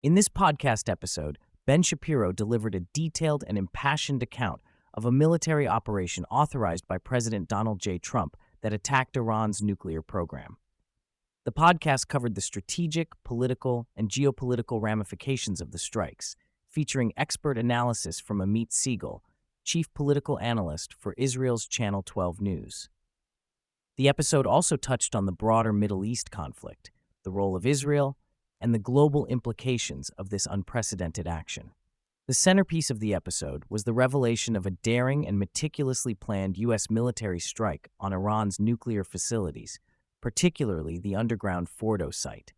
In this podcast episode, Ben Shapiro delivered a detailed and impassioned account of a military operation authorized by President Donald J. Trump that attacked Iran's nuclear program. The podcast covered the strategic, political, and geopolitical ramifications of the strikes, featuring expert analysis from Amit Segal, chief political analyst for Israel's Channel 12 News. The episode also touched on the broader Middle East conflict, the role of Israel, and the global implications of this unprecedented action. The centerpiece of the episode was the revelation of a daring and meticulously planned U.S. military strike on Iran's nuclear facilities, particularly the underground Fordo site.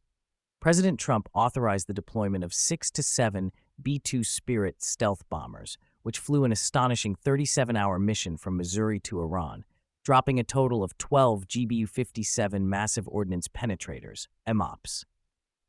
President Trump authorized the deployment of 6 to 7 B-2 Spirit stealth bombers, which flew an astonishing 37-hour mission from Missouri to Iran, dropping a total of 12 GBU-57 massive ordnance penetrators, MOPs.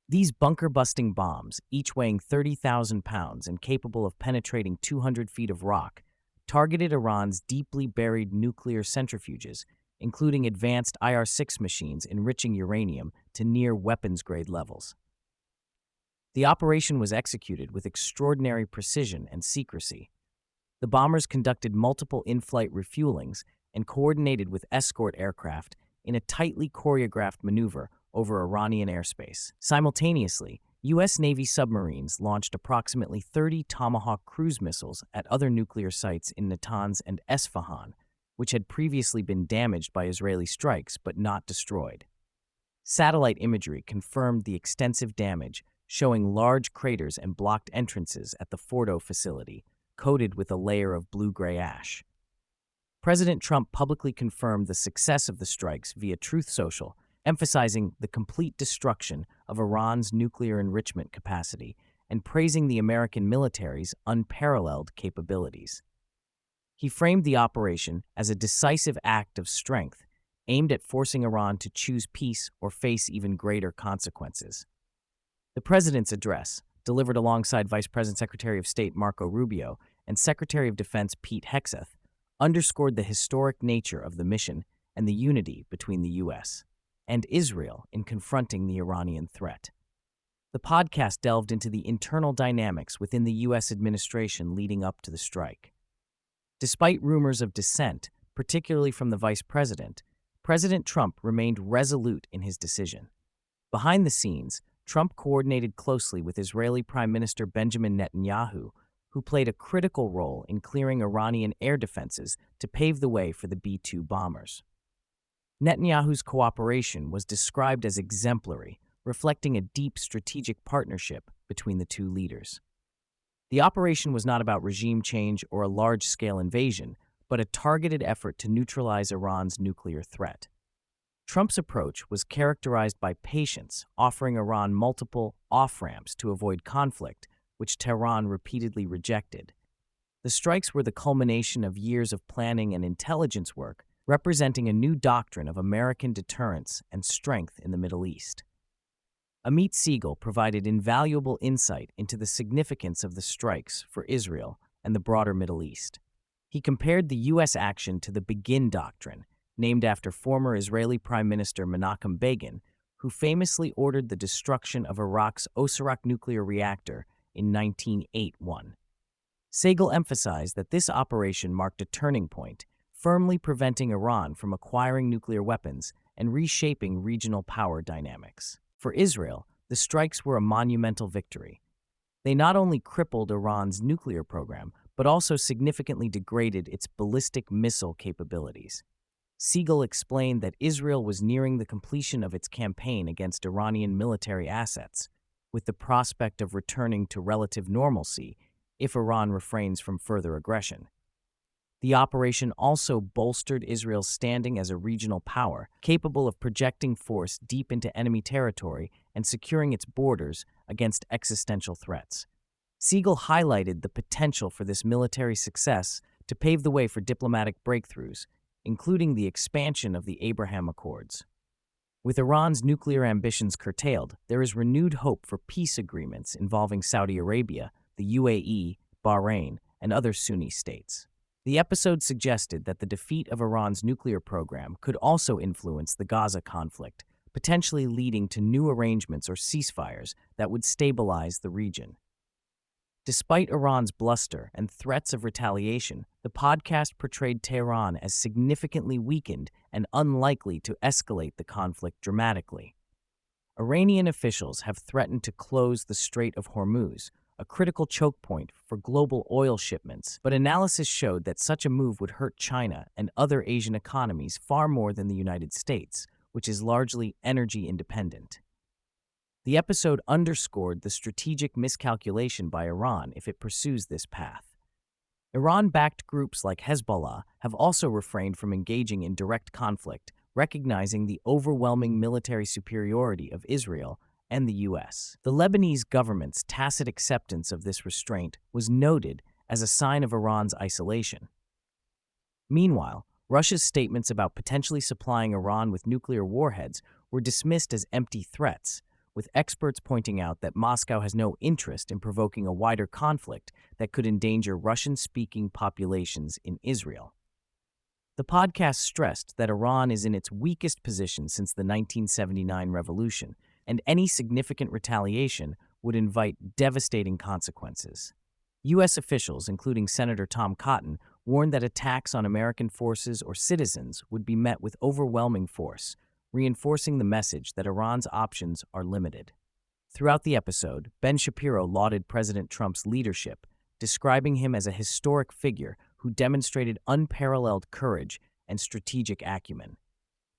These bunker-busting bombs, each weighing 30,000 pounds and capable of penetrating 200 feet of rock, targeted Iran's deeply buried nuclear centrifuges, including advanced IR-6 machines enriching uranium to near weapons-grade levels. The operation was executed with extraordinary precision and secrecy. The bombers conducted multiple in-flight refuelings and coordinated with escort aircraft in a tightly choreographed maneuver over Iranian airspace. Simultaneously, U.S. Navy submarines launched approximately 30 Tomahawk cruise missiles at other nuclear sites in Natanz and Esfahan, which had previously been damaged by Israeli strikes but not destroyed. Satellite imagery confirmed the extensive damage, showing large craters and blocked entrances at the Fordo facility, coated with a layer of blue-gray ash. President Trump publicly confirmed the success of the strikes via Truth Social, emphasizing the complete destruction of Iran's nuclear enrichment capacity and praising the American military's unparalleled capabilities. He framed the operation as a decisive act of strength aimed at forcing Iran to choose peace or face even greater consequences. The president's address, delivered alongside Vice President Secretary of State Marco Rubio and Secretary of Defense Pete Hegseth, underscored the historic nature of the mission and the unity between the U.S. and Israel in confronting the Iranian threat. The podcast delved into the internal dynamics within the U.S. administration leading up to the strike. Despite rumors of dissent, particularly from the vice president, President Trump remained resolute in his decision. Behind the scenes, Trump coordinated closely with Israeli Prime Minister Benjamin Netanyahu, who played a critical role in clearing Iranian air defenses to pave the way for the B-2 bombers. Netanyahu's cooperation was described as exemplary, reflecting a deep strategic partnership between the two leaders. The operation was not about regime change or a large-scale invasion, but a targeted effort to neutralize Iran's nuclear threat. Trump's approach was characterized by patience, offering Iran multiple off-ramps to avoid conflict, which Tehran repeatedly rejected. The strikes were the culmination of years of planning and intelligence work, representing a new doctrine of American deterrence and strength in the Middle East. Amit Segal provided invaluable insight into the significance of the strikes for Israel and the broader Middle East. He compared the U.S. action to the Begin Doctrine, named after former Israeli Prime Minister Menachem Begin, who famously ordered the destruction of Iraq's Osirak nuclear reactor in 1981. Segal emphasized that this operation marked a turning point, firmly preventing Iran from acquiring nuclear weapons and reshaping regional power dynamics. For Israel, the strikes were a monumental victory. They not only crippled Iran's nuclear program, but also significantly degraded its ballistic missile capabilities. Segal explained that Israel was nearing the completion of its campaign against Iranian military assets, with the prospect of returning to relative normalcy if Iran refrains from further aggression. The operation also bolstered Israel's standing as a regional power, capable of projecting force deep into enemy territory and securing its borders against existential threats. Segal highlighted the potential for this military success to pave the way for diplomatic breakthroughs, including the expansion of the Abraham Accords. With Iran's nuclear ambitions curtailed, there is renewed hope for peace agreements involving Saudi Arabia, the UAE, Bahrain, and other Sunni states. The episode suggested that the defeat of Iran's nuclear program could also influence the Gaza conflict potentially leading to new arrangements or ceasefires that would stabilize the region. Despite Iran's bluster and threats of retaliation, the podcast portrayed Tehran as significantly weakened and unlikely to escalate the conflict dramatically. Iranian officials have threatened to close the Strait of Hormuz, a critical choke point for global oil shipments, but analysis showed that such a move would hurt China and other Asian economies far more than the United States, which is largely energy independent. The episode underscored the strategic miscalculation by Iran if it pursues this path. Iran-backed groups like Hezbollah have also refrained from engaging in direct conflict, recognizing the overwhelming military superiority of Israel and the U.S. The Lebanese government's tacit acceptance of this restraint was noted as a sign of Iran's isolation. Meanwhile, Russia's statements about potentially supplying Iran with nuclear warheads were dismissed as empty threats, with experts pointing out that Moscow has no interest in provoking a wider conflict that could endanger Russian-speaking populations in Israel. The podcast stressed that Iran is in its weakest position since the 1979 revolution, and any significant retaliation would invite devastating consequences. U.S. officials, including Senator Tom Cotton, warned that attacks on American forces or citizens would be met with overwhelming force, reinforcing the message that Iran's options are limited. Throughout the episode, Ben Shapiro lauded President Trump's leadership, describing him as a historic figure who demonstrated unparalleled courage and strategic acumen.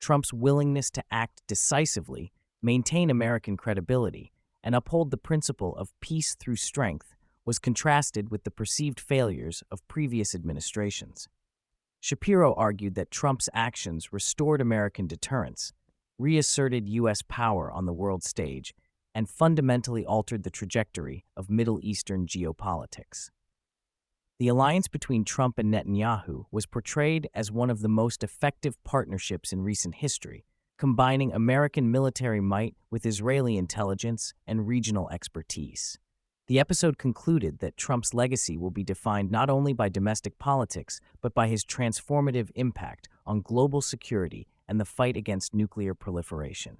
Trump's willingness to act decisively, maintain American credibility, and uphold the principle of peace through strength was contrasted with the perceived failures of previous administrations. Shapiro argued that Trump's actions restored American deterrence, reasserted U.S. power on the world stage, and fundamentally altered the trajectory of Middle Eastern geopolitics. The alliance between Trump and Netanyahu was portrayed as one of the most effective partnerships in recent history, combining American military might with Israeli intelligence and regional expertise. The episode concluded that Trump's legacy will be defined not only by domestic politics, but by his transformative impact on global security and the fight against nuclear proliferation.